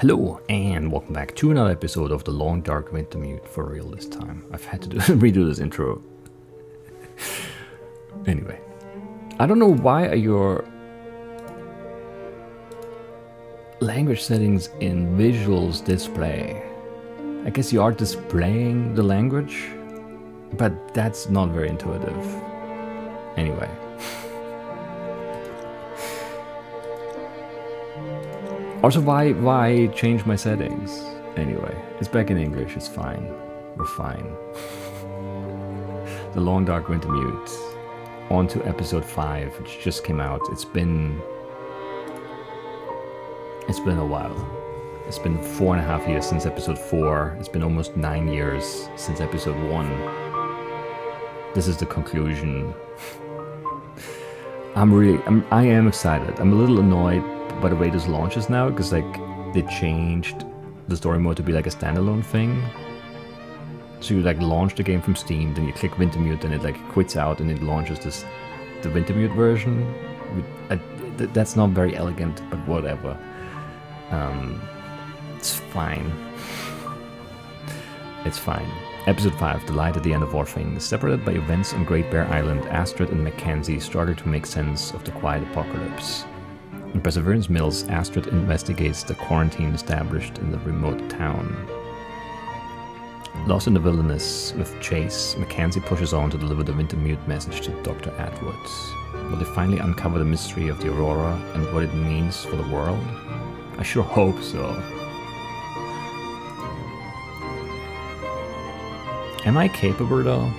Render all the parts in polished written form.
Hello, and welcome back to another episode of the Long Dark Wintermute, for real this time. I've had to redo this intro. Anyway, I don't know why are your language settings in visuals display. I guess you are displaying the language, but that's not very intuitive. Anyway. Also, why change my settings? Anyway, it's back in English, it's fine. We're fine. The Long Dark Wintermute. On to episode 5, which just came out. It's been a while. It's been 4.5 years since episode 4. It's been almost 9 years since episode 1. This is the conclusion. I am excited. I'm a little annoyed by the way this launches now, because like they changed the story mode to be like a standalone thing. So you like launch the game from Steam, then you click Wintermute, and it like quits out, and it launches the Wintermute version. That's not very elegant, but whatever. It's fine. It's fine. Episode 5, The Light at the End of All Things. Separated by events on Great Bear Island, Astrid and Mackenzie struggle to make sense of the quiet apocalypse. In Perseverance Mills, Astrid investigates the quarantine established in the remote town. Lost in the wilderness with Chase, Mackenzie pushes on to deliver the Wintermute message to Dr. Atwood. Will they finally uncover the mystery of the Aurora and what it means for the world? I sure hope so. Am I capable though?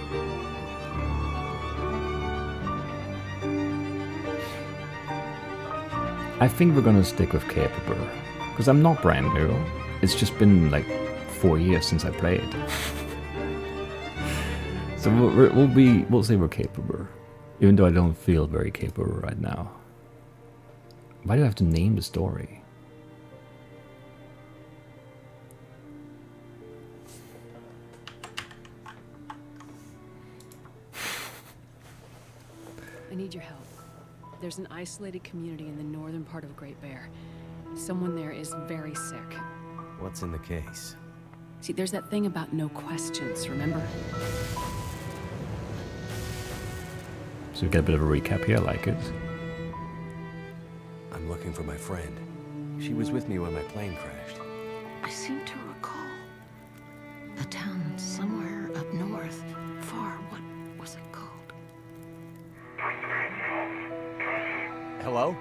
I think we're gonna stick with capable, because I'm not brand new. It's just been like 4 years since I played. So we'll say we're capable, even though I don't feel very capable right now. Why do I have to name the story? I need your help. There's an isolated community in the northern part of Great Bear. Someone there is very sick. What's in the case? See, there's that thing about no questions, remember? So we get a bit of a recap here, I like it. I'm looking for my friend. She was with me when my plane crashed. I seem to recall a town somewhere up north, far. What was it called? Hello?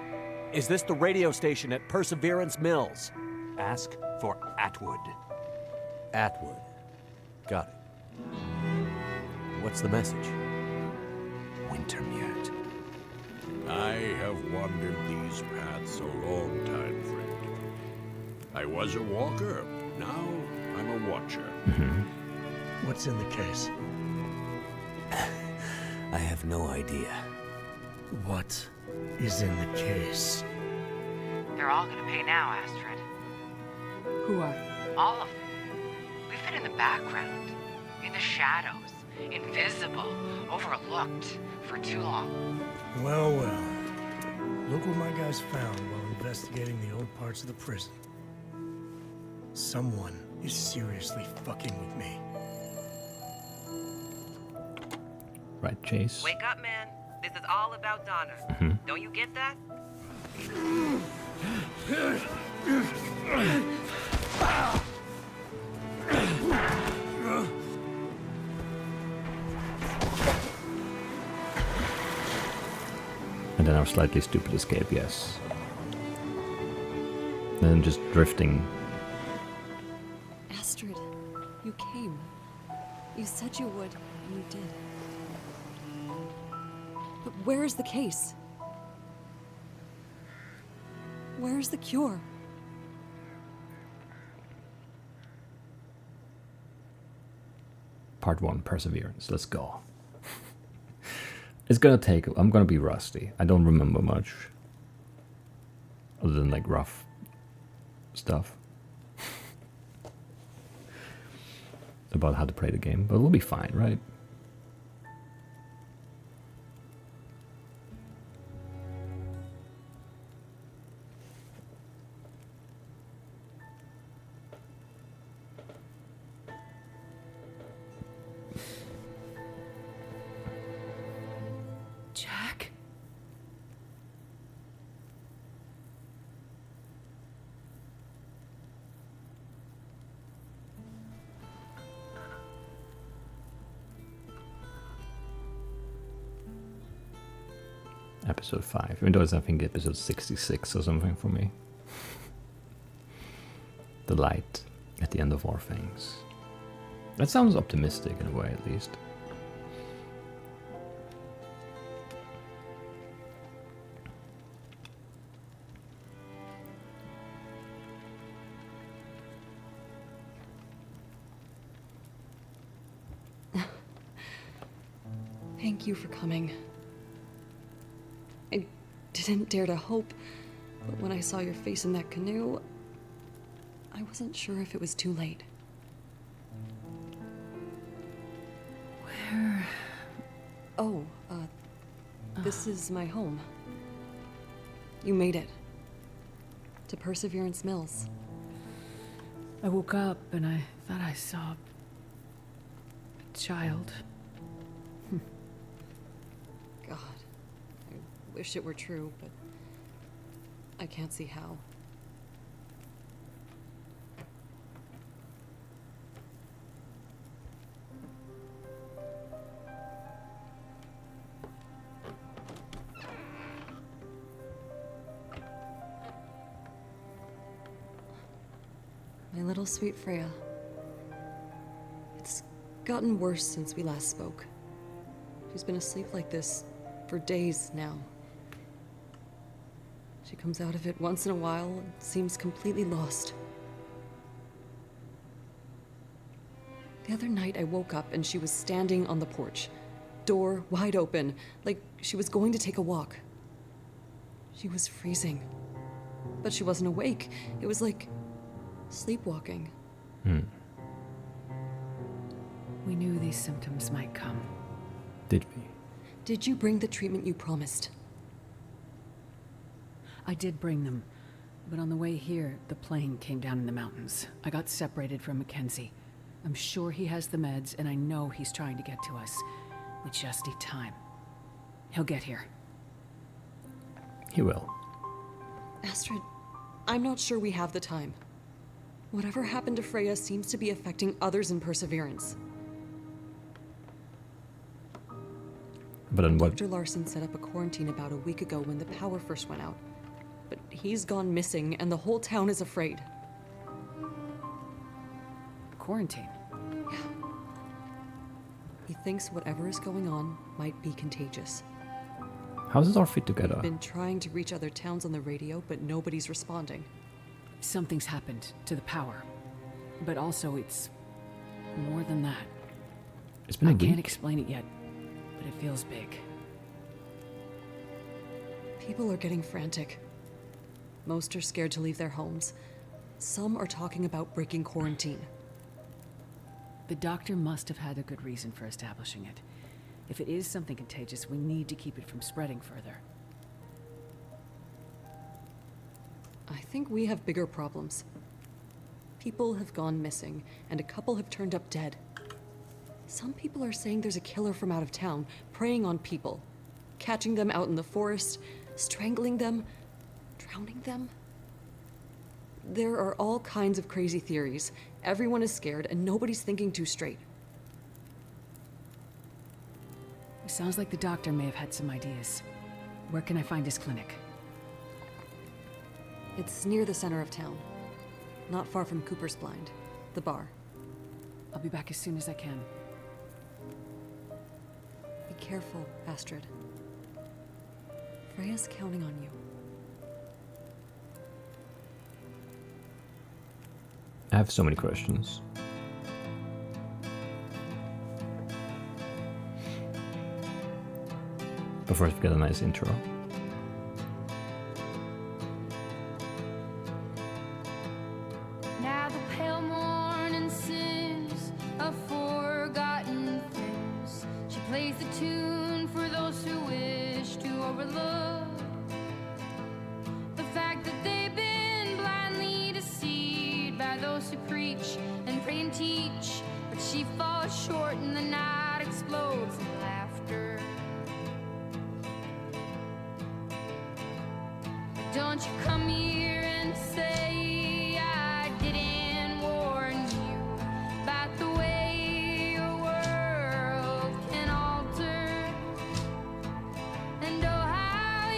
Is this the radio station at Perseverance Mills? Ask for Atwood. Atwood. Got it. What's the message? Wintermute. I have wandered these paths a long time, friend. I was a walker. Now I'm a watcher. What's in the case? I have no idea. What is in the case? They're all gonna pay now, Astrid. Who are? All of them. We've been in the background, in the shadows, invisible, overlooked for too long. Well, well. Look what my guys found while investigating the old parts of the prison. Someone is seriously fucking with me. Right, Chase. Wake up, man. This is all about Donna. Don't you get that? And then our slightly stupid escape, yes. And then just drifting. Astrid, you came. You said you would, and you did. But where is the case? Where is the cure? Part 1, Perseverance. Let's go. It's gonna take... I'm gonna be rusty. I don't remember much. Other than like rough stuff. About how to play the game. But we'll be fine, right? episode 5, even though it's I think episode 66 or something for me. The light at the end of all things. That sounds optimistic in a way, at least. Thank you for coming. I didn't dare to hope, but when I saw your face in that canoe, I wasn't sure if it was too late. Where? Oh, this is my home. You made it. To Perseverance Mills. I woke up and I thought I saw a child. God, I wish it were true, but I can't see how. My little sweet Freya. It's gotten worse since we last spoke. She's been asleep like this for days now. She comes out of it once in a while and seems completely lost. The other night I woke up and she was standing on the porch, door wide open, like she was going to take a walk. She was freezing, but she wasn't awake. It was like sleepwalking. We knew these symptoms might come. Did we? Did you bring the treatment you promised? I did bring them, but on the way here, the plane came down in the mountains. I got separated from Mackenzie. I'm sure he has the meds, and I know he's trying to get to us. We just need time. He'll get here. He will. Astrid, I'm not sure we have the time. Whatever happened to Freya seems to be affecting others in Perseverance. But then what? Dr. Larson set up a quarantine about a week ago when the power first went out. But he's gone missing, and the whole town is afraid. Quarantine? Yeah. He thinks whatever is going on might be contagious. How does it all fit together? Been trying to reach other towns on the radio, but nobody's responding. Something's happened to the power. But also, it's more than that. It's been a I can't week. explain it yet, but it feels big. People are getting frantic. Most are scared to leave their homes. Some are talking about breaking quarantine. The doctor must have had a good reason for establishing it. If it is something contagious, we need to keep it from spreading further. I think we have bigger problems. People have gone missing, and a couple have turned up dead. Some people are saying there's a killer from out of town, preying on people, catching them out in the forest, strangling them, drowning them. There are all kinds of crazy theories. Everyone is scared, and nobody's thinking too straight. It sounds like the doctor may have had some ideas. Where can I find his clinic? It's near the center of town. Not far from Cooper's Blind, the bar. I'll be back as soon as I can. Be careful, Astrid. Freya's counting on you. I have so many questions. But first, we get a nice intro. Now the pale morning sings of forgotten things. She plays the tune for those who wish to overlook the fact that they've been blindly deceived by those who preach and pray and teach. But she falls short and the night explodes in laughter. Don't you come here and say I didn't warn you about the way your world can alter, and oh how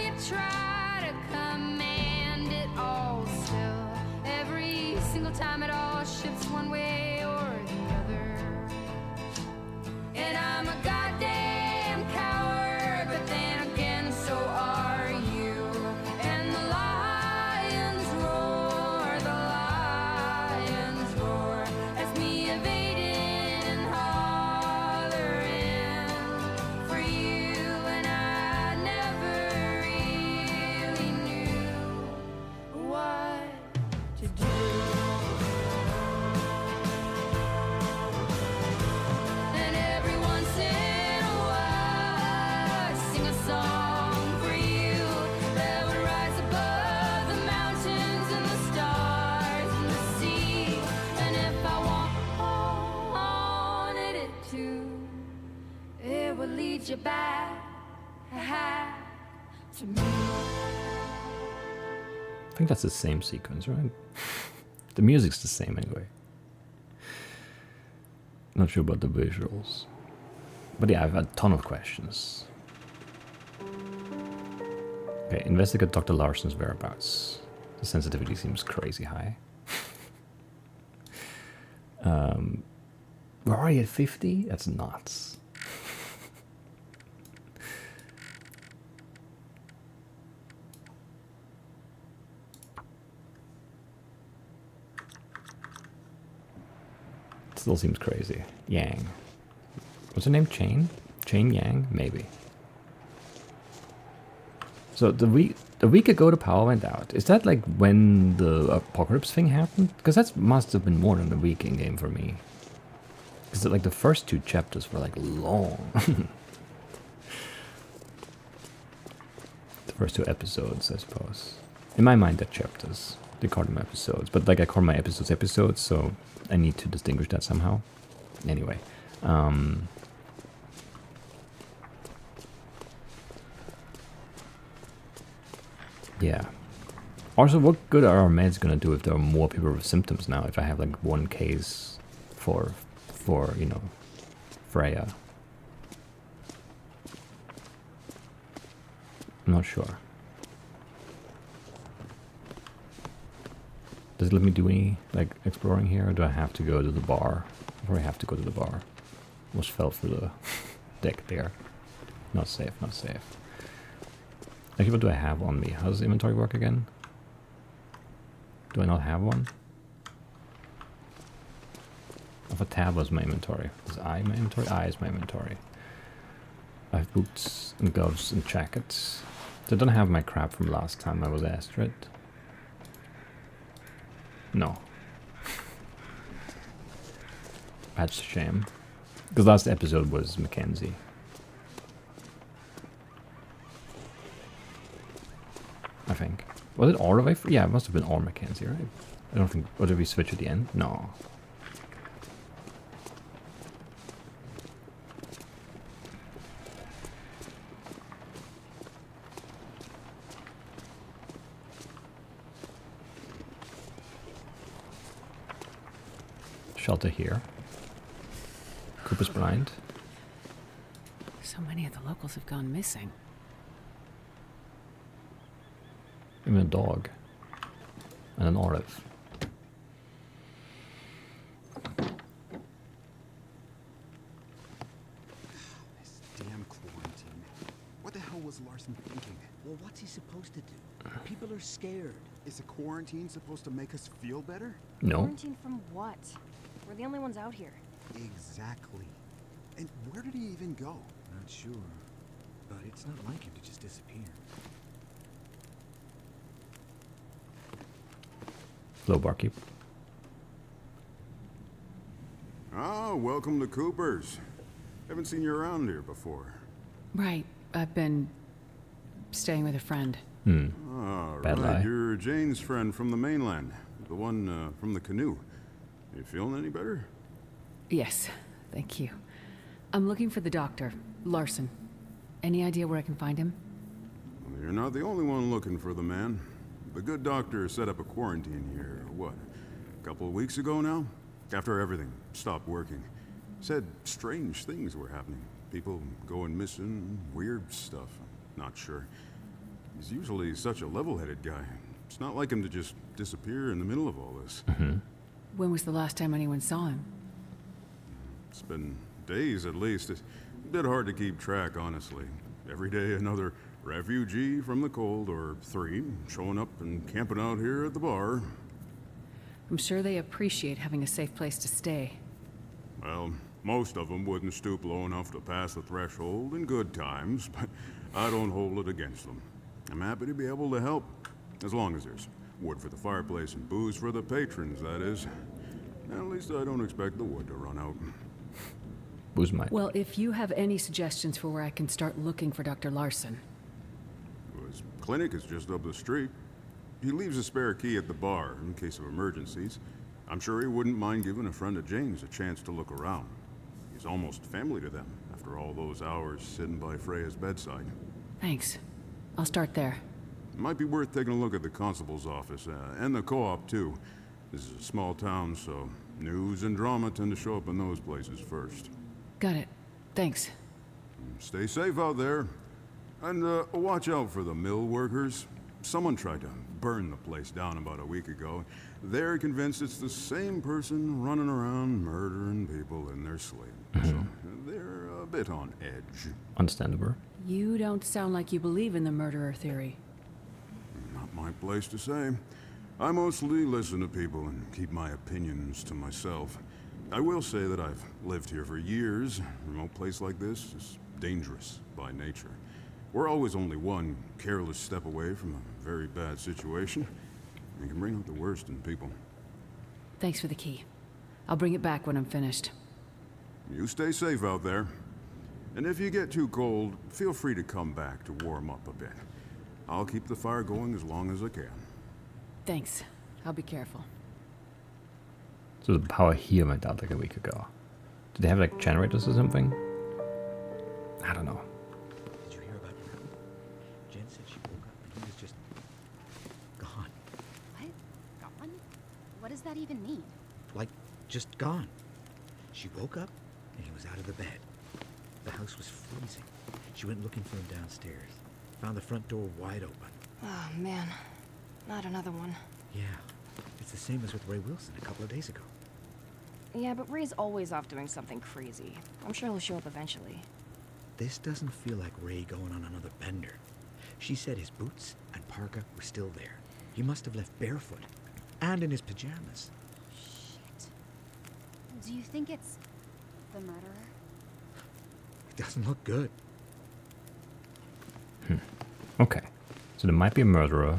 single time it all shifts one way or the other. And I'm a goddamn coward, but then again, so are you. And the lions roar, that's me evading and hollering for you. And I never really knew what to do. And every once in a while, I'd sing a song for you that would rise above the mountains and the stars and the sea. And if I wanted it to, it would lead you back to me. I think that's the same sequence, right? The music's the same anyway. Not sure about the visuals. But yeah, I've had a ton of questions. Okay, investigate Dr. Larson's whereabouts. The sensitivity seems crazy high. We're already at 50? That's nuts. Still seems crazy. Yang. What's her name? Chain? Chain Yang? Maybe. So the week ago the power went out. Is that like when the apocalypse thing happened? Because that must have been more than a week in game for me. Because like the first 2 chapters were like long. The first 2 episodes, I suppose. In my mind, they're chapters. They call them episodes, but like I call my episodes, so I need to distinguish that somehow. Anyway, yeah. Also, what good are our meds gonna do if there are more people with symptoms now? If I have like 1 case for you know, Freya. I'm not sure. Does it let me do any, like, exploring here, or do I have to go to the bar? I probably have to go to the bar. Almost fell through the deck there. Not safe, not safe. Actually, what do I have on me? How does inventory work again? Do I not have one? If a tab was my inventory. Is I my inventory? I is my inventory. I have boots and gloves and jackets. So I don't have my crap from last time I was asked, right? No. That's a shame. Because last episode was Mackenzie. I think. Was it all the way through? Yeah, it must have been all Mackenzie, right? I don't think... Or did we switch at the end? No. Shelter here. Cooper's blind. So many of the locals have gone missing. Even a dog. And an olive. This damn quarantine. What the hell was Larson thinking? Well, what's he supposed to do? People are scared. Is a quarantine supposed to make us feel better? No. Quarantine from what? We're the only ones out here. Exactly. And where did he even go? Not sure. But it's not like him to just disappear. Hello, barkeep. Ah, welcome to Cooper's. Haven't seen you around here before. Right. I've been staying with a friend. Ah, Bad right. lie. You're Jane's friend from the mainland. The one from the canoe. You feeling any better? Yes, thank you. I'm looking for the doctor, Larson. Any idea where I can find him? Well, you're not the only one looking for the man. The good doctor set up a quarantine here, what, a couple of weeks ago now? After everything stopped working. Said strange things were happening. People going missing, weird stuff. Not sure. He's usually such a level-headed guy. It's not like him to just disappear in the middle of all this. When was the last time anyone saw him? It's been days at least. It's a bit hard to keep track, honestly. Every day another refugee from the cold, or 3, showing up and camping out here at the bar. I'm sure they appreciate having a safe place to stay. Well, most of them wouldn't stoop low enough to pass the threshold in good times, but I don't hold it against them. I'm happy to be able to help, as long as there's wood for the fireplace and booze for the patrons, that is. At least I don't expect the wood to run out. Booze might. Well, if you have any suggestions for where I can start looking for Dr. Larson. His clinic is just up the street. He leaves a spare key at the bar in case of emergencies. I'm sure he wouldn't mind giving a friend of Jane's a chance to look around. He's almost family to them after all those hours sitting by Freya's bedside. Thanks. I'll start there. Might be worth taking a look at the constable's office, and the co-op too. This is a small town, so news and drama tend to show up in those places first. Got it. Thanks. Stay safe out there. And watch out for the mill workers. Someone tried to burn the place down about a week ago. They're convinced it's the same person running around murdering people in their sleep. So they're a bit on edge. Understandable. You don't sound like you believe in the murderer theory. Not my place to say. I mostly listen to people and keep my opinions to myself. I will say that I've lived here for years. A remote place like this is dangerous by nature. We're always only one careless step away from a very bad situation. It can bring out the worst in people. Thanks for the key. I'll bring it back when I'm finished. You stay safe out there. And if you get too cold, feel free to come back to warm up a bit. I'll keep the fire going as long as I can. Thanks. I'll be careful. So the power here went out like a week ago. Did they have like generators or something? I don't know. Did you hear about your uncle? Jen said she woke up and he was just gone. What? Gone? What does that even mean? Like, just gone. She woke up and he was out of the bed. The house was freezing. She went looking for him downstairs. Found the front door wide open. Oh, man. Not another one. Yeah. It's the same as with Ray Wilson a couple of days ago. Yeah, but Ray's always off doing something crazy. I'm sure he'll show up eventually. This doesn't feel like Ray going on another bender. She said his boots and parka were still there. He must have left barefoot. And in his pajamas. Shit. Do you think it's the murderer? It doesn't look good. Okay. So there might be a murderer.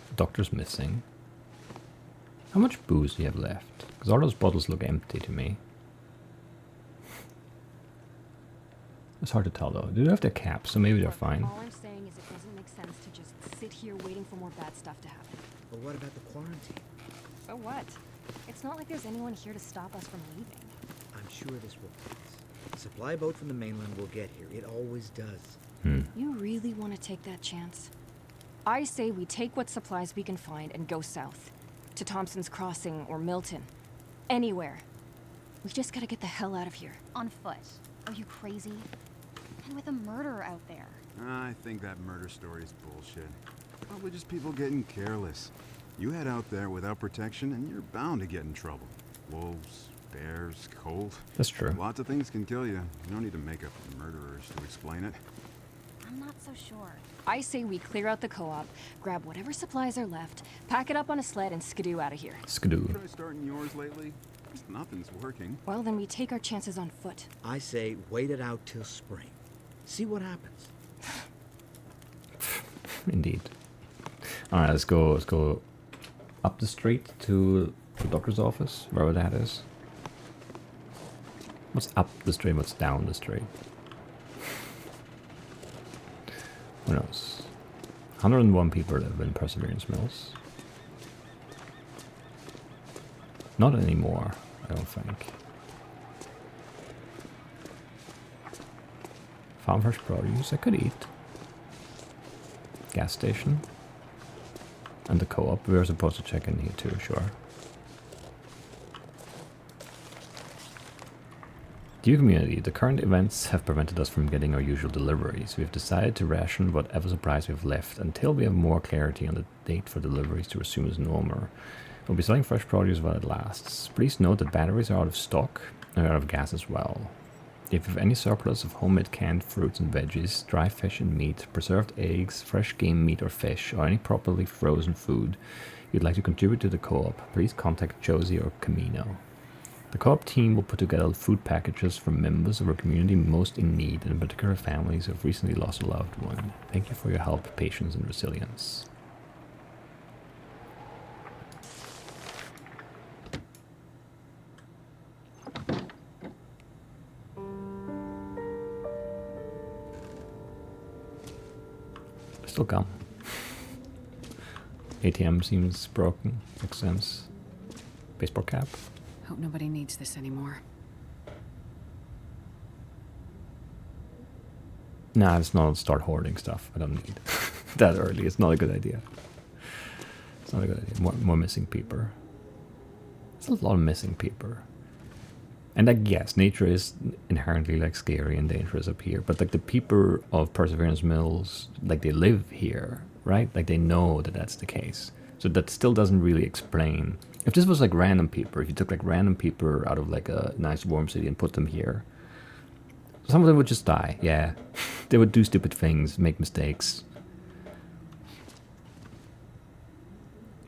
The doctor's missing. How much booze do you have left? Because all those bottles look empty to me. It's hard to tell though. Do they have their caps? So maybe they're fine. All I'm saying is it doesn't make sense to just sit here waiting for more bad stuff to happen. But what about the quarantine? So what? It's not like there's anyone here to stop us from leaving. I'm sure this will pass. A supply boat from the mainland will get here. It always does. You really want to take that chance? I say we take what supplies we can find and go south. To Thompson's Crossing or Milton. Anywhere. We just gotta get the hell out of here. On foot. Are you crazy? And with a murderer out there. I think that murder story is bullshit. Probably just people getting careless. You head out there without protection and you're bound to get in trouble. Wolves, bears, cold. That's true. Lots of things can kill you. You don't need to make up murderers to explain it. I'm not so sure. I say we clear out the co-op, grab whatever supplies are left, pack it up on a sled, and skidoo out of here. Skidoo. Try starting yours lately? Nothing's working. Well, then we take our chances on foot. I say wait it out till spring. See what happens. Indeed. Alright, let's go up the street to the doctor's office, wherever that is. What's up the street, what's down the street? Who knows? 101 people live in Perseverance Mills. Not anymore, I don't think. Farm fresh produce, I could eat. Gas station. And the co-op, we were supposed to check in here too, sure. Dear community, the current events have prevented us from getting our usual deliveries. We have decided to ration whatever supplies we have left until we have more clarity on the date for deliveries to resume as normal. We'll be selling fresh produce while it lasts. Please note that batteries are out of stock and are out of gas as well. If you have any surplus of homemade canned fruits and veggies, dry fish and meat, preserved eggs, fresh game meat or fish, or any properly frozen food you'd like to contribute to the co-op, please contact Josie or Camino. The co-op team will put together food packages for members of our community most in need, and in particular families who have recently lost a loved one. Thank you for your help, patience, and resilience. Still come. ATM seems broken. Makes sense. Baseball cap. Hope nobody needs this anymore. Nah, let's not start hoarding stuff. I don't need that early. It's not a good idea. It's not a good idea. More missing paper. There's a lot of missing paper. And I guess nature is inherently like scary and dangerous up here, but like the people of Perseverance Mills, like they live here, right? Like they know that that's the case. So that still doesn't really explain. If this was like random people, if you took like random people out of like a nice warm city and put them here, some of them would just die. Yeah, they would do stupid things, make mistakes.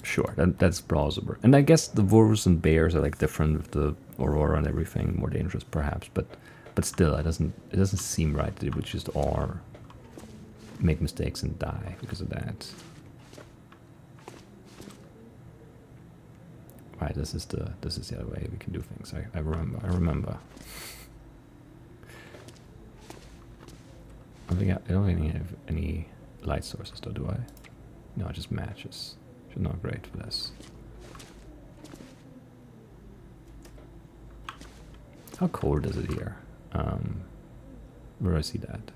Sure, that's plausible. And I guess the wolves and bears are like different with the aurora and everything, more dangerous perhaps, but still, it doesn't seem right that they would just all make mistakes and die because of that. Right, this is the other way we can do things. I remember. I don't really have any light sources though, do I? No, just matches. Which is not great for this. How cold is it here? Where do I see that?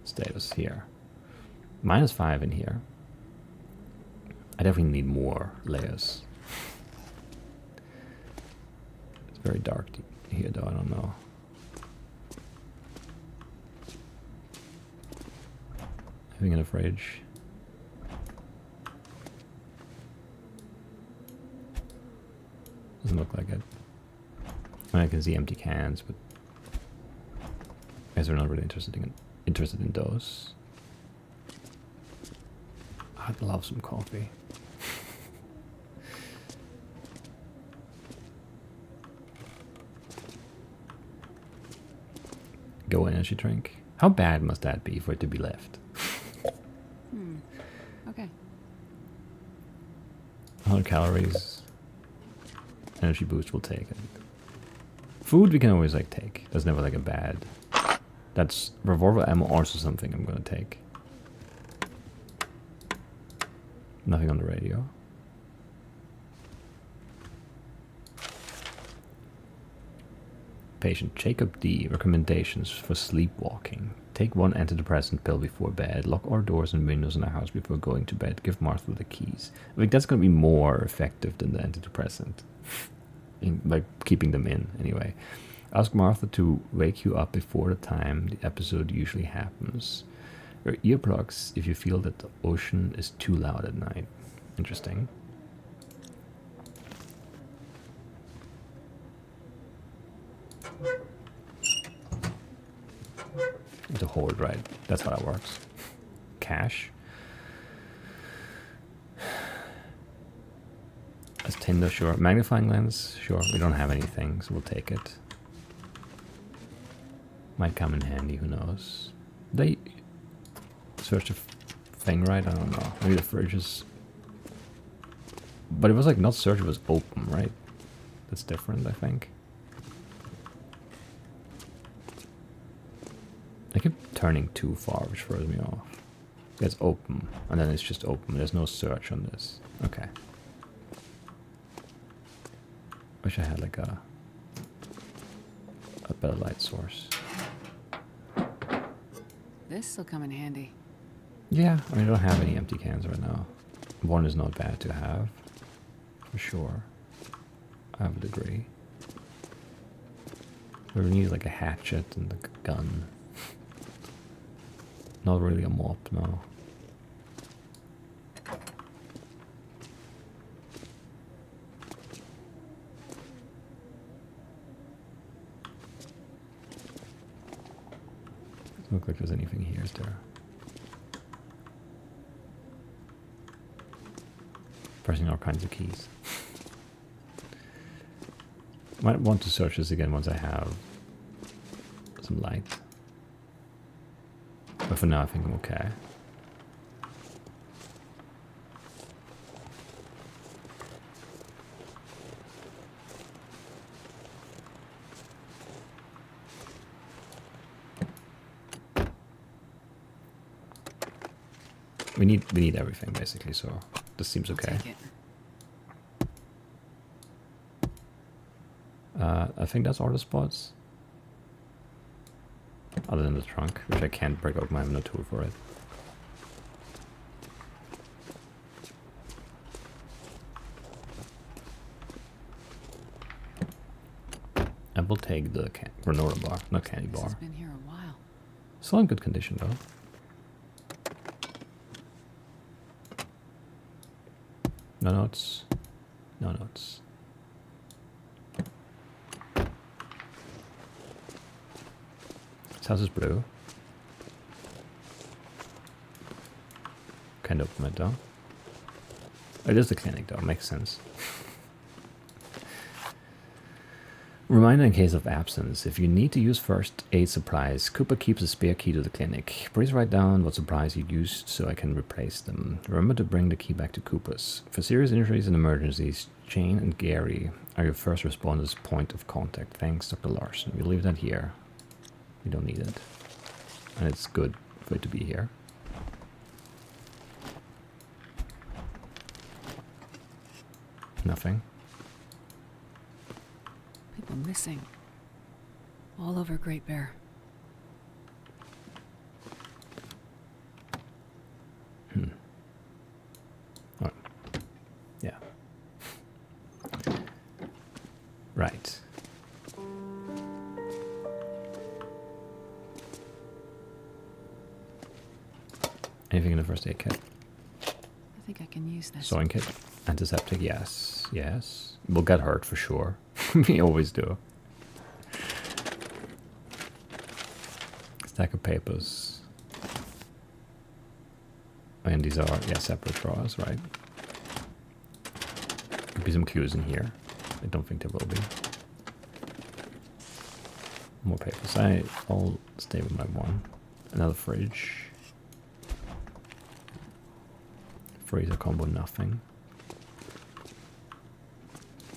Status here. -5 in here. I definitely need more layers. It's very dark here though, I don't know. Anything in the fridge? Doesn't look like it. I mean, I can see empty cans, but I guess we're not really interested in those. I'd love some coffee. Go energy drink. How bad must that be for it to be left? Okay. 100 calories. Energy boost, we'll take it. Food we can always like take. That's never like a bad. That's revolver ammo, also something I'm gonna take. Nothing on the radio. Patient Jacob D. Recommendations for sleepwalking. Take 1 antidepressant pill before bed. Lock all doors and windows in the house before going to bed. Give Martha the keys. I think that's going to be more effective than the antidepressant. By keeping them in, anyway. Ask Martha to wake you up before the time the episode usually happens. Wear earplugs if you feel that the ocean is too loud at night. Interesting. To hold, right? That's how that works. Cash. As Tinder, sure. Magnifying lens, sure. We don't have anything, so we'll take it. Might come in handy, who knows. They search the thing, right? I don't know. Maybe the fridge is... But it was like not search, it was open, right? That's different, I think. I keep turning too far, which throws me off. It's open, and then it's just open. There's no search on this. Okay. Wish I had like a better light source. This'll come in handy. Yeah, I mean, I don't have any empty cans right now. 1 is not bad to have, for sure. I have a degree. We need like a hatchet and a gun. Not really a mop, no. Doesn't look like there's anything here, is there? Pressing all kinds of keys. Might want to search this again once I have some light. But for now I think I'm okay. We need everything basically, so this seems okay. I think that's all the spots. Other than the trunk, which I can't break open, I have no tool for it. I will take the granola bar, not candy bar. This has been here a while. Still in good condition though. No notes. No notes. This house is blue. Can't open it though. It is the clinic though, makes sense. Reminder in case of absence, if you need to use first aid supplies, Cooper keeps a spare key to the clinic. Please write down what supplies you used so I can replace them. Remember to bring the key back to Cooper's. For serious injuries and emergencies, Jane and Gary are your first responders' point of contact. Thanks, Dr. Larson. We'll leave that here. We don't need it. And it's good for it to be here. Nothing. People missing. All over Great Bear. Oh. Yeah. Right. Anything in the first aid kit? I think I can use this. Sewing kit. Antiseptic, yes. Yes. We'll get hurt for sure. We always do. Stack of papers. And these are, yeah, separate drawers, right? Could be some clues in here. I don't think there will be. More papers. I'll stay with my one. Another fridge. Freezer combo, nothing.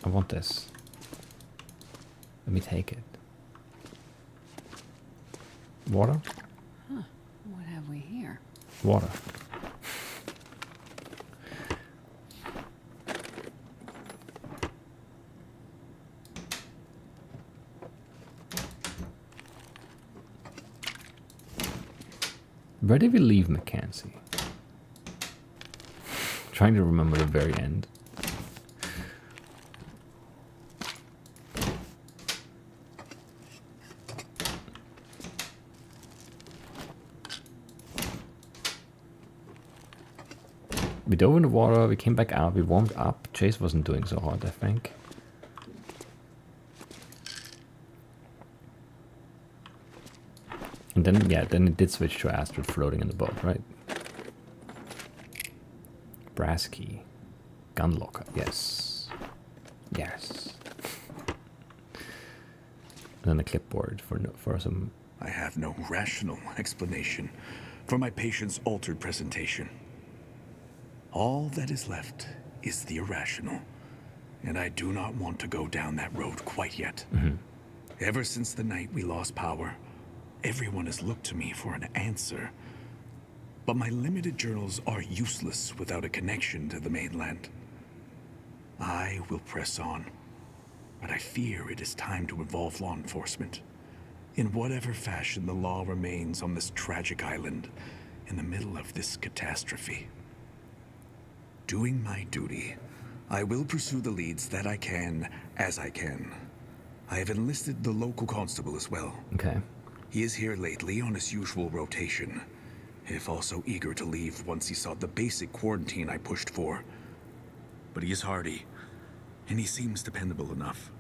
I want this. Let me take it. Water? Huh. What have we here? Water. Where did we leave Mackenzie? Trying to remember the very end. We dove in the water, we came back out, we warmed up. Chase wasn't doing so hard, I think. And then, yeah, then it did switch to Astrid floating in the boat, right? Brass key. Gun locker, yes. Yes. And then a clipboard for some... I have no rational explanation for my patient's altered presentation. All that is left is the irrational, and I do not want to go down that road quite yet. Ever since the night we lost power, everyone has looked to me for an answer. But my limited journals are useless without a connection to the mainland. I will press on, but I fear it is time to involve law enforcement. In whatever fashion the law remains on this tragic island in the middle of this catastrophe. Doing my duty, I will pursue the leads that I can, as I can. I have enlisted the local constable as well. Okay. He is here lately on his usual rotation, if also eager to leave once he saw the basic quarantine I pushed for. But he is hardy, and he seems dependable enough.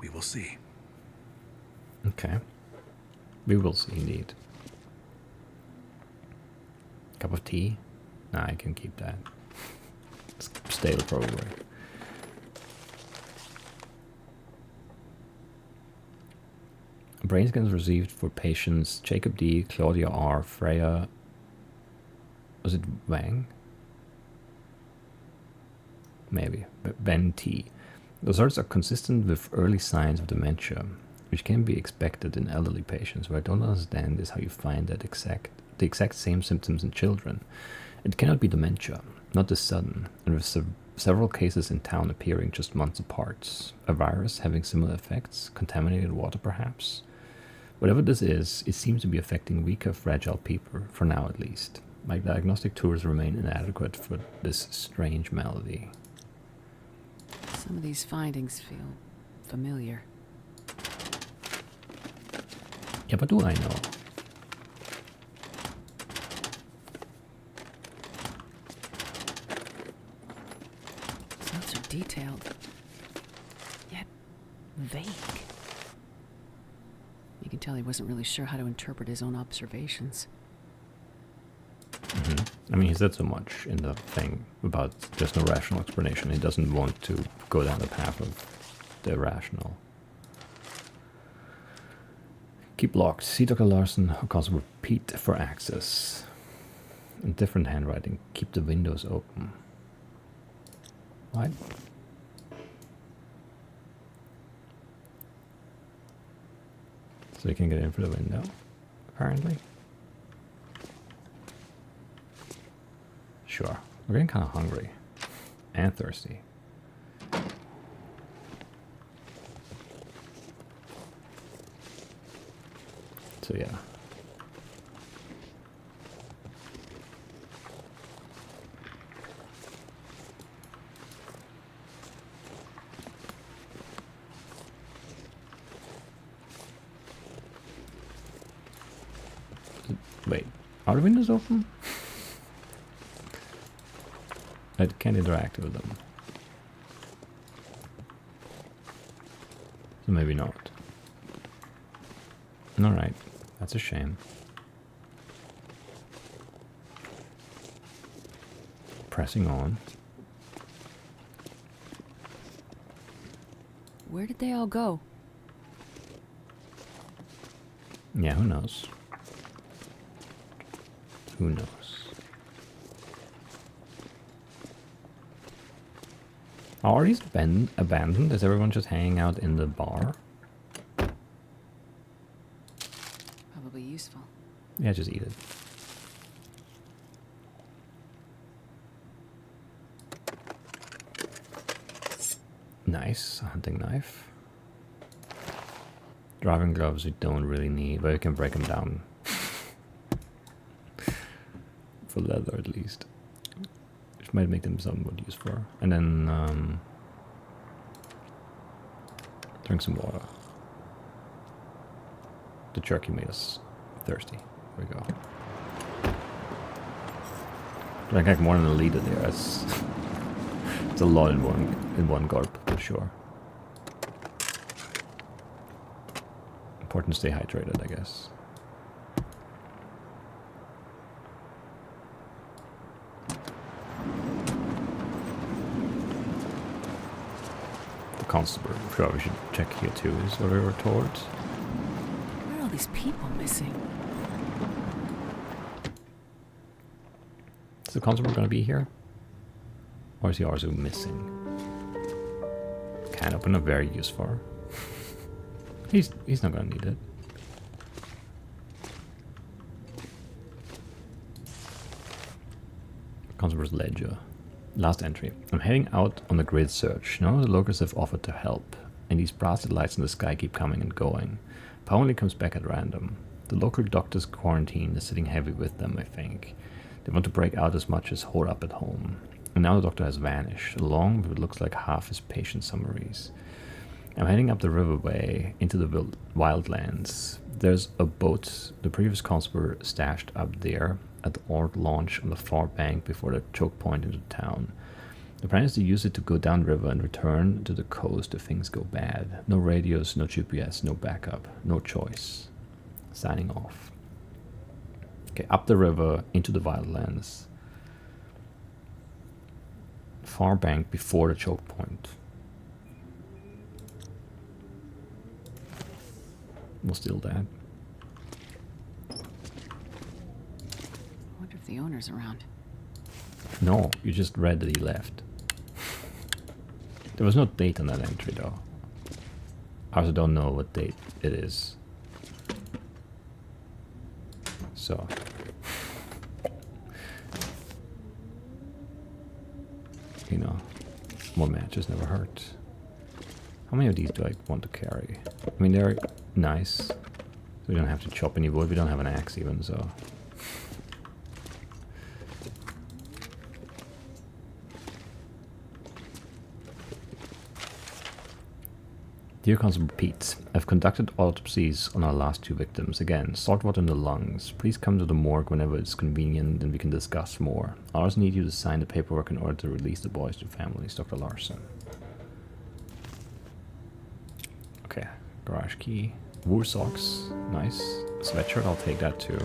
We will see. Okay. We will see, indeed. Cup of tea? Nah, I can keep that. It's stale, probably. Brain scans received for patients Jacob D, Claudia R, Freya. Was it Wang? Maybe. Ben T. The results are consistent with early signs of dementia, which can be expected in elderly patients. What I don't understand is how you find that the exact same symptoms in children. It cannot be dementia, not this sudden, and with several cases in town appearing just months apart. A virus having similar effects, contaminated water perhaps. Whatever this is, it seems to be affecting weaker, fragile people, for now at least. My diagnostic tools remain inadequate for this strange malady. Some of these findings feel familiar. Yeah, but do I know? Notes are detailed, yet vague. You can tell he wasn't really sure how to interpret his own observations. I mean, he said so much in the thing about there's no rational explanation. He doesn't want to go down the path of the irrational. Keep locked. See Dr. Larson, or Constable Pete for access. In different handwriting. Keep the windows open. What? So you can get in through the window, apparently. Sure. We're getting kind of hungry. And thirsty. So yeah. Wait, are the windows open? I can't interact with them. So maybe not. Alright, that's a shame. Pressing on. Where did they all go? Yeah, who knows? Who knows? Are these abandoned? Is everyone just hanging out in the bar? Probably useful. Yeah, just eat it. Nice, a hunting knife. Driving gloves you don't really need, but you can break them down. For leather at least. Which might make them somewhat useful. And then drink some water. The jerky made us thirsty. There we go. Drank like more than a liter there. It's a lot in one gulp for sure. Important to stay hydrated, I guess. Constable. I'm sure we should check here too, is what we were told. Where are all these people missing? Is the constable going to be here? Or is he also missing? Can't open a very useful. He's not going to need it. Constable's ledger. Last entry. I'm heading out on the grid search. None of the locals have offered to help, and these blasted lights in the sky keep coming and going. Power only comes back at random. The local doctor's quarantine is sitting heavy with them, I think. They want to break out as much as hold up at home. And now the doctor has vanished, along with what looks like half his patient summaries. I'm heading up the riverway into the wildlands. There's a boat the previous cons were stashed up there at the Ord launch on the far bank before the choke point into town. The plan is to use it to go downriver and return to the coast if things go bad. No radios, no GPS, no backup, no choice. Signing off. Okay, up the river into the wildlands. Far bank before the choke point. We'll steal that. I wonder if the owner's around. No, you just read that he left. There was no date on that entry though. I also don't know what date it is. So. You know, more matches never hurt. How many of these do I want to carry? I mean, they're nice. So we don't have to chop any wood. We don't have an axe even, so. Dear Constable Pete, I've conducted autopsies on our last 2 victims. Again, saltwater in the lungs. Please come to the morgue whenever it's convenient and we can discuss more. I also need you to sign the paperwork in order to release the boys to families. Dr. Larson. Okay, garage key. Wool socks, nice. Sweatshirt, I'll take that too.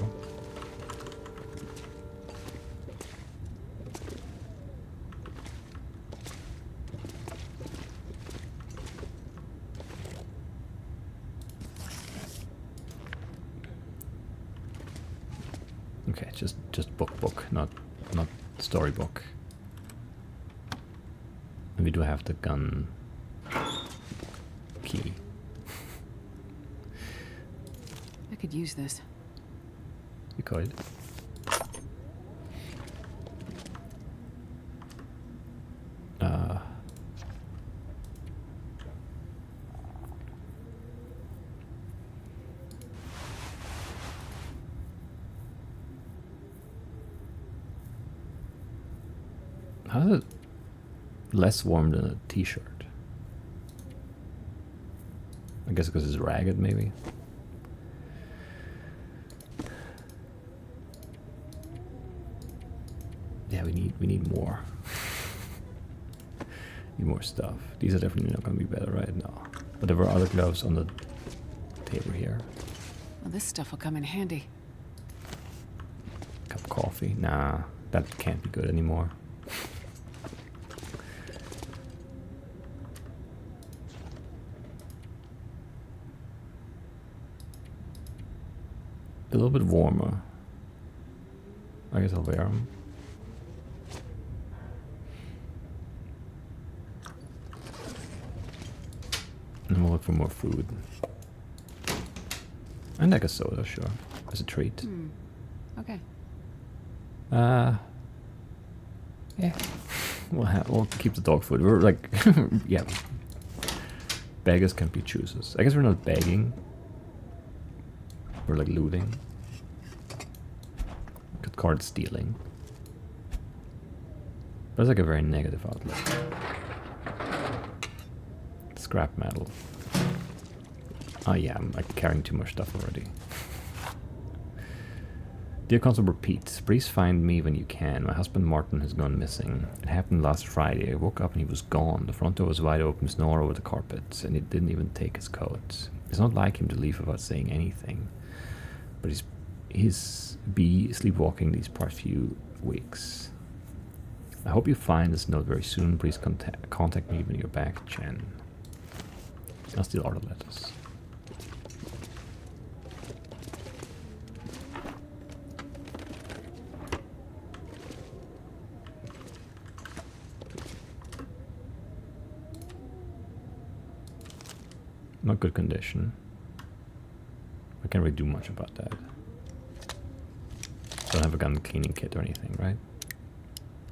Okay, just book, not storybook. And we do have the gun key. I could use this. You could. How is it less warm than a t-shirt? I guess because it's ragged, maybe. Yeah, we need more. Need more stuff. These are definitely not going to be better, right? No. But there were other gloves on the table here. Well, this stuff will come in handy. Cup of coffee. Nah, that can't be good anymore. A little bit warmer. I guess I'll wear them. And we'll look for more food. And like a soda, sure. As a treat. Okay. Yeah. We'll keep the dog food. We're like, yeah. Beggars can't be choosers. I guess we're not begging. We're like looting. Could call it stealing. That's like a very negative outlook. Scrap metal. Oh yeah, I'm like carrying too much stuff already. Dear Constable Pete, please find me when you can. My husband Martin has gone missing. It happened last Friday. I woke up and he was gone. The front door was wide open, snow all over the carpet, and he didn't even take his coat. It's not like him to leave without saying anything. But he's sleepwalking these past few weeks. I hope you find this note very soon. Please contact me when you're back, Chen. I'll steal all the letters. Not good condition. I can't really do much about that. Don't have a gun cleaning kit or anything, right?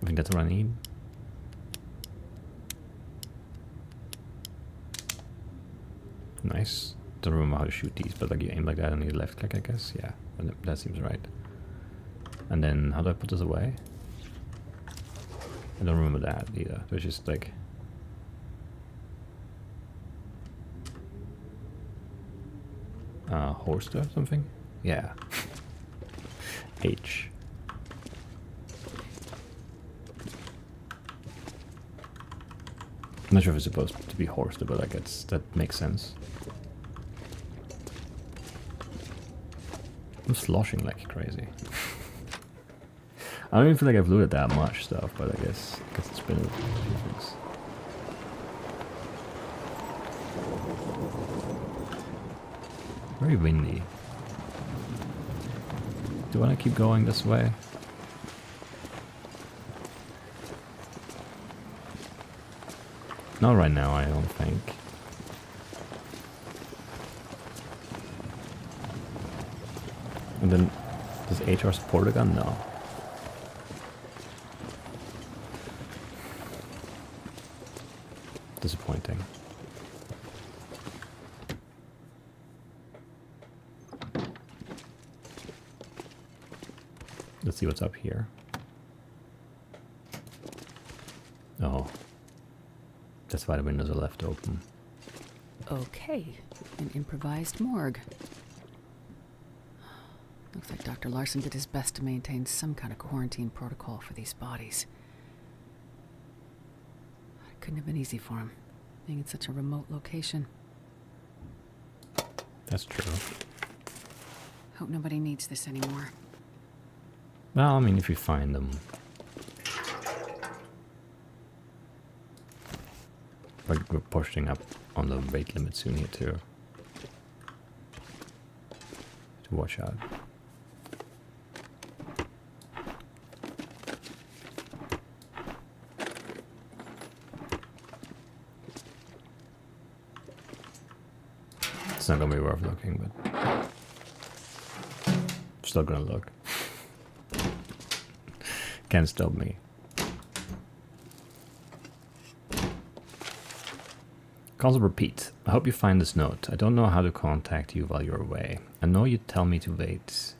I think that's what I need. Nice. Don't remember how to shoot these, but like you aim like that and you left click, I guess. Yeah, that seems right. And then how do I put this away? I don't remember that either. There's just like... Horst or something? Yeah. H. I'm not sure if it's supposed to be Horst, but like that makes sense. I'm sloshing like crazy. I don't even feel like I've looted that much stuff, but I guess it's been a few things. Very windy. Do I want to keep going this way? Not right now, I don't think. And then, does HR support a gun? No. Disappointing. Let's see what's up here. Oh. That's why the windows are left open. Okay, an improvised morgue. Looks like Dr. Larson did his best to maintain some kind of quarantine protocol for these bodies. It couldn't have been easy for him, being in such a remote location. That's true. Hope nobody needs this anymore. Well, I mean, if you find them. But we're pushing up on the weight limit soon here too. To watch out. It's not gonna be worth looking, but still gonna look. Can't stop me. Constable Pete, I hope you find this note. I don't know how to contact you while you're away. I know you tell me to wait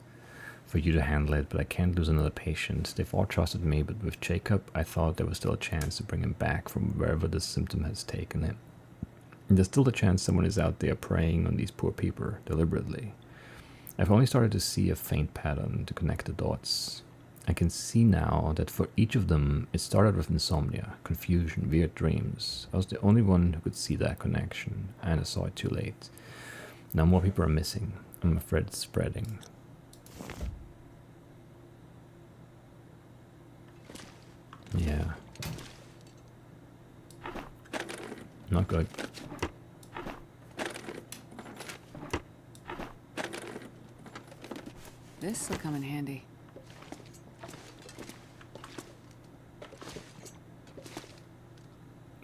for you to handle it, but I can't lose another patient. They've all trusted me, but with Jacob, I thought there was still a chance to bring him back from wherever this symptom has taken him. And there's still a chance someone is out there preying on these poor people deliberately. I've only started to see a faint pattern to connect the dots. I can see now that for each of them, it started with insomnia, confusion, weird dreams. I was the only one who could see that connection, and I saw it too late. Now more people are missing. I'm afraid it's spreading. Yeah. Not good. This'll come in handy.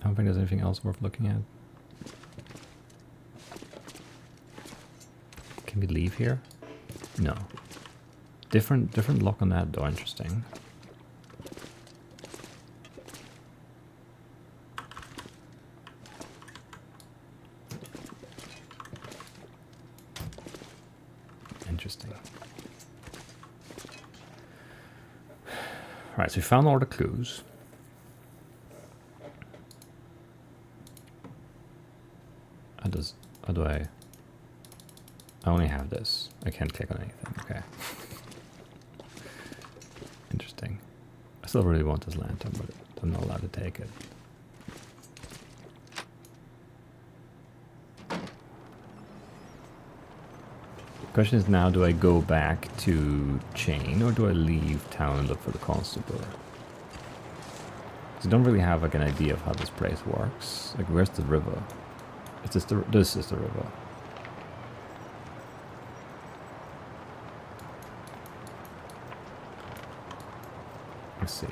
I don't think there's anything else worth looking at. Can we leave here? No. Different lock on that door, interesting. Interesting. Alright, so we found all the clues. How do I only have this. I can't click on anything. Okay. Interesting. I still really want this lantern, but I'm not allowed to take it. The question is now, do I go back to Chain or do I leave town and look for the constable? Because I don't really have like an idea of how this place works. Like, where's the river? This is the river. Let's see.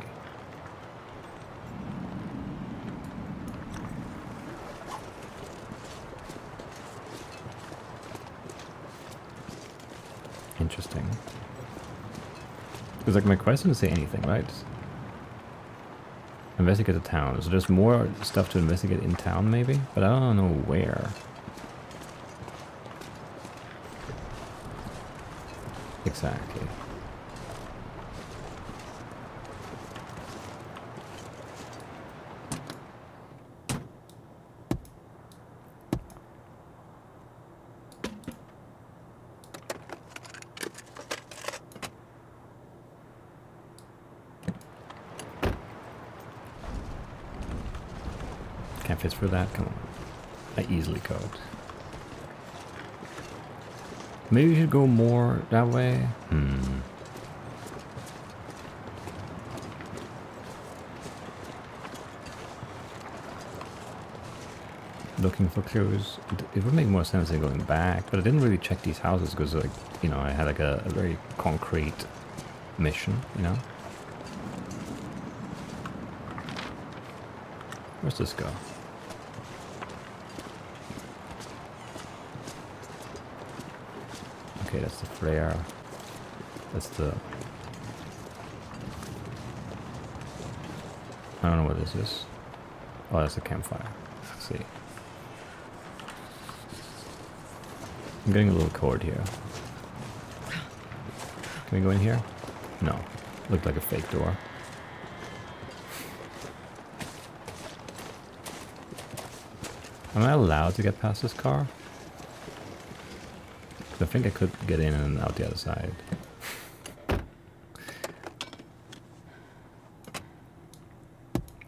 Interesting. Because like my quest didn't say anything, right? Investigate the town. So there's more stuff to investigate in town, maybe? But I don't know where. Exactly. Can't fit through that? Come on. I easily could. Maybe we should go more that way? Looking for clues. It would make more sense than going back, but I didn't really check these houses because, like, you know, I had like a very concrete mission, you know? Where's this go? Okay, that's the flare. That's the... I don't know what this is. Oh, that's a campfire. Let's see. I'm getting a little cord here. Can we go in here? No. Looked like a fake door. Am I allowed to get past this car? I think I could get in and out the other side.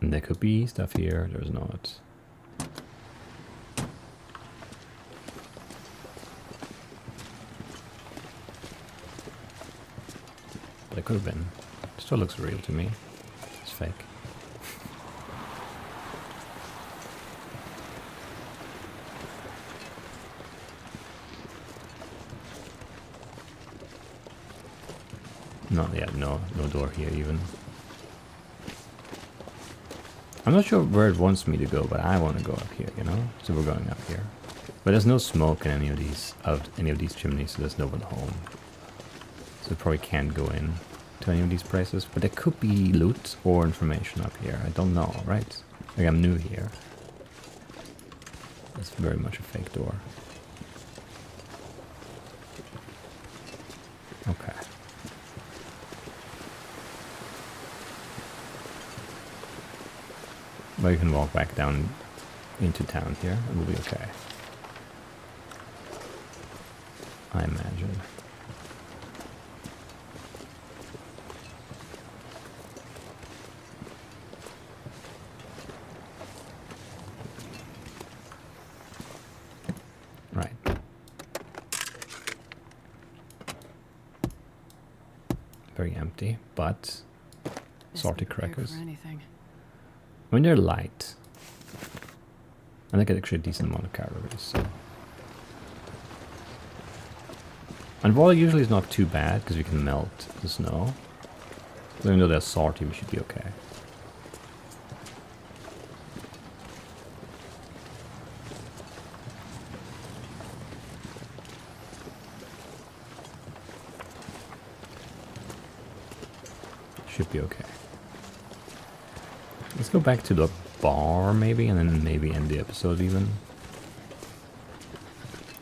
And there could be stuff here. There's not. But it could have been. It still looks real to me. It's fake. Not yet, no door here even. I'm not sure where it wants me to go, but I want to go up here, you know? So we're going up here. But there's no smoke in any of these chimneys, so there's no one home. So we probably can't go in to any of these places. But there could be loot or information up here. I don't know, right? Like, I'm new here. That's very much a fake door. Okay. But you can walk back down into town here, and we'll be okay. I imagine. Right. Very empty, but salty crackers. When they're light, and they get actually a decent amount of calories, so. And water usually is not too bad because we can melt the snow. So even though they're salty, we should be okay. Should be okay. Let's go back to the bar, maybe, and then maybe end the episode even.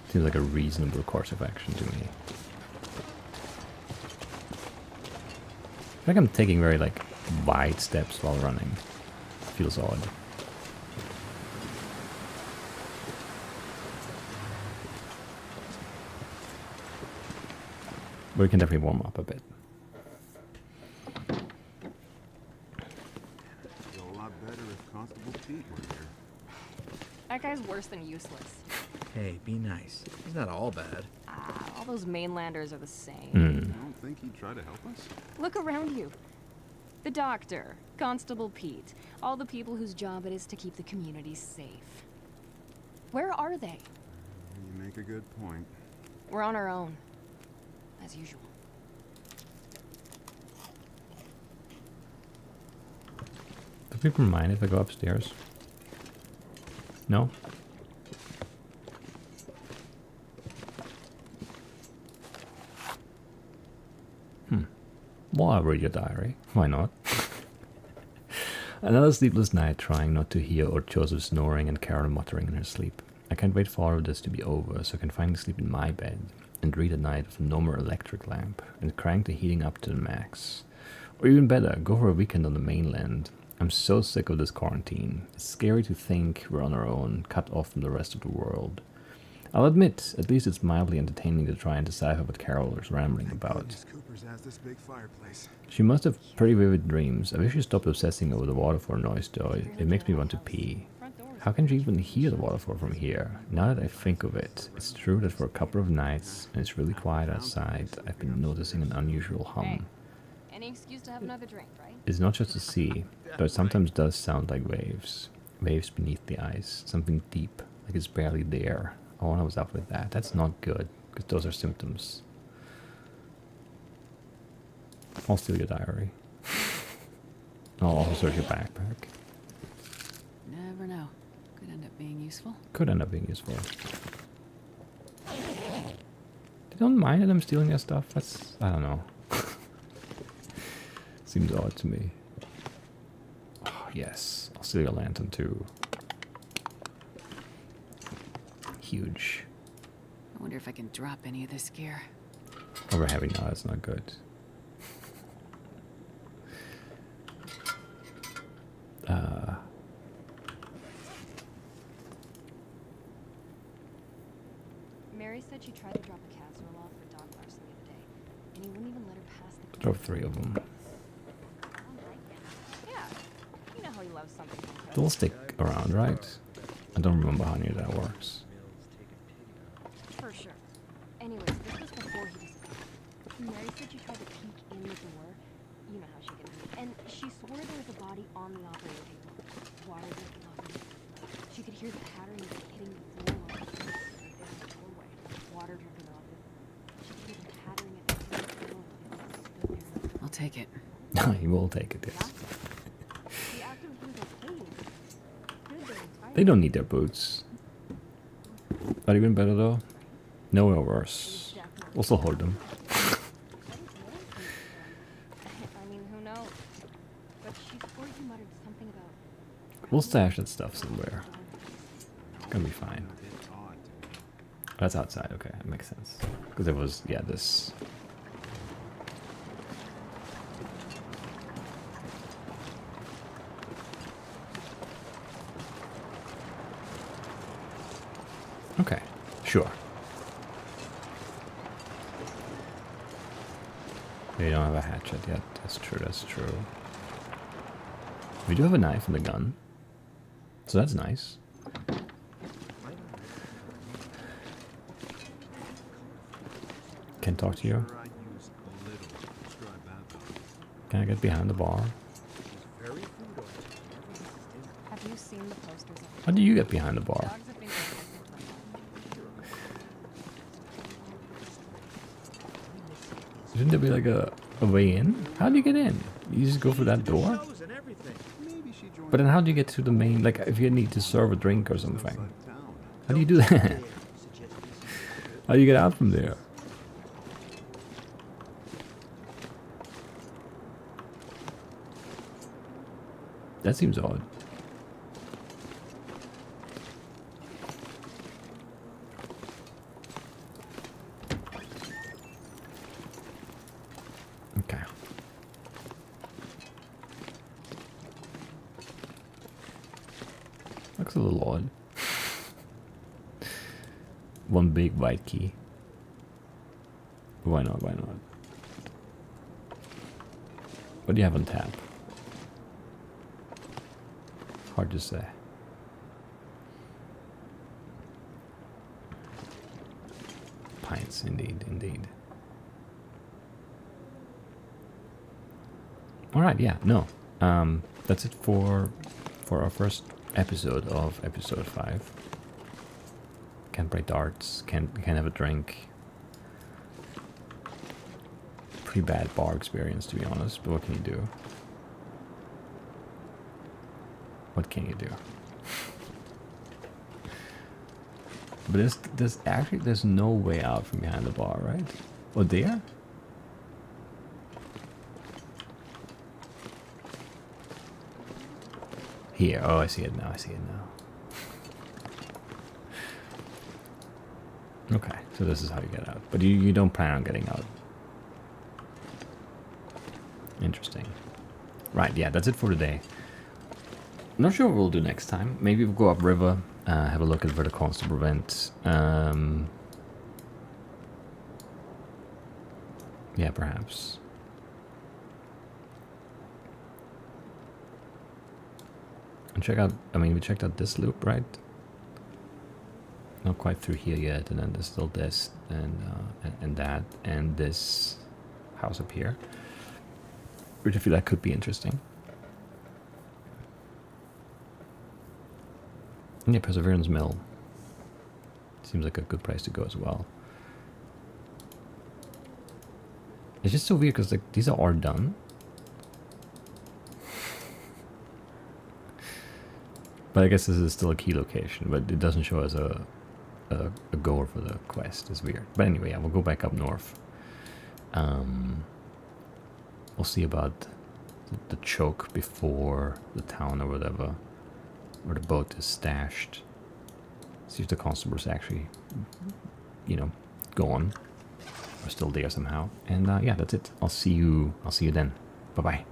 Seems like a reasonable course of action to me. I feel like I'm taking very, like, wide steps while running. Feels odd. But we can definitely warm up a bit. That guy's worse than useless. Hey, be nice. He's not all bad. All those mainlanders are the same. You don't think he'd try to help us? Look around you. The doctor, Constable Pete, all the people whose job it is to keep the community safe. Where are they? You make a good point. We're on our own, as usual. Do people mind if I go upstairs? No? Well, I'll read your diary. Why not? Another sleepless night trying not to hear old Joseph snoring and Carol muttering in her sleep. I can't wait for all of this to be over so I can finally sleep in my bed and read at night with no more electric lamp and crank the heating up to the max. Or even better, go for a weekend on the mainland. I'm so sick of this quarantine. It's scary to think we're on our own, cut off from the rest of the world. I'll admit, at least it's mildly entertaining to try and decipher what Carol is rambling about. She must have pretty vivid dreams. I wish she stopped obsessing over the water for noise though. It makes me want to pee. How can you even hear the waterfall from here? Now that I think of it, it's true that for a couple of nights, when it's really quiet outside, I've been noticing an unusual hum. Any excuse to have another drink, right? It's not just the sea, but it sometimes does sound like waves. Waves beneath the ice, something deep, like it's barely there. Oh, I was up with that. That's not good, because those are symptoms. I'll steal your diary. I'll also search your backpack. Never know. Could end up being useful. Could end up being useful. They don't mind that I'm stealing their stuff. That's, I don't know. Seems odd to me. Oh, yes. I'll steal your lantern too. Huge. I wonder if I can drop any of this gear. Over heavy now, that's not good. Mary said she tried to drop a casserole off for Doc Larson the other day, and he wouldn't even let her pass the... Drop 3 of them. Yeah, you know how he loves something. They'll stick around, right? I don't remember how near that works. For sure. Anyways, this was before he disappeared. Mary said she tried to peek in the door. You know how she can be. And she swore there was a body on the operating table. Water dripping off of it. She could hear the pattern of it hitting the floor while it was in the doorway. Water dripping off it. She could hear the pattern of it hitting the floor while it stood there. I'll take it. You will take it, yes. The active boots are clean. Good, they're entire. They don't need their boots. Are they even better though? No or worse. We'll still hold them. I mean, who knows? But she swore he muttered something about... We'll stash that stuff somewhere. It's gonna be fine. That's outside, okay, that makes sense. Because it was, yeah, this. Okay, sure. We don't have a hatchet yet. That's true, that's true. We do have a knife and a gun. So that's nice. Can talk to you. Can I get behind the bar? Have you seen the posters of... How do you get behind the bar? Dogs have been... Shouldn't there be like a way in? How do you get in? You just go through that door? But then how do you get to the main, like if you need to serve a drink or something? How do you do that? How do you get out from there? That seems odd. Okay. Looks a little odd. One big white key. Why not? Why not? What do you have on tap? Hard to say. Pints, indeed, indeed. Alright, yeah, no. That's it for our first episode of episode 5. Can't play darts, can't have a drink. Pretty bad bar experience, to be honest, but what can you do? What can you do? But there's no way out from behind the bar, right? Oh, there? Here. Oh, I see it now. I see it now. Okay, so this is how you get out. But you don't plan on getting out. Interesting. Right, yeah, that's it for today. I'm not sure what we'll do next time. Maybe we'll go upriver, have a look at where the constable went. Yeah, perhaps. And check out, I mean, we checked out this loop, right? Not quite through here yet, and then there's still this, and that, and this house up here, which I feel like could be interesting. And yeah, Perseverance Mill seems like a good place to go as well. It's just so weird because like these are all done. But I guess this is still a key location, but it doesn't show as a goal for the quest. It's weird. But anyway, yeah, we'll go back up north. We'll see about the choke before the town or whatever, where the boat is stashed. See if the constable's actually, you know, gone or still there somehow. And yeah, that's it. I'll see you then. Bye bye.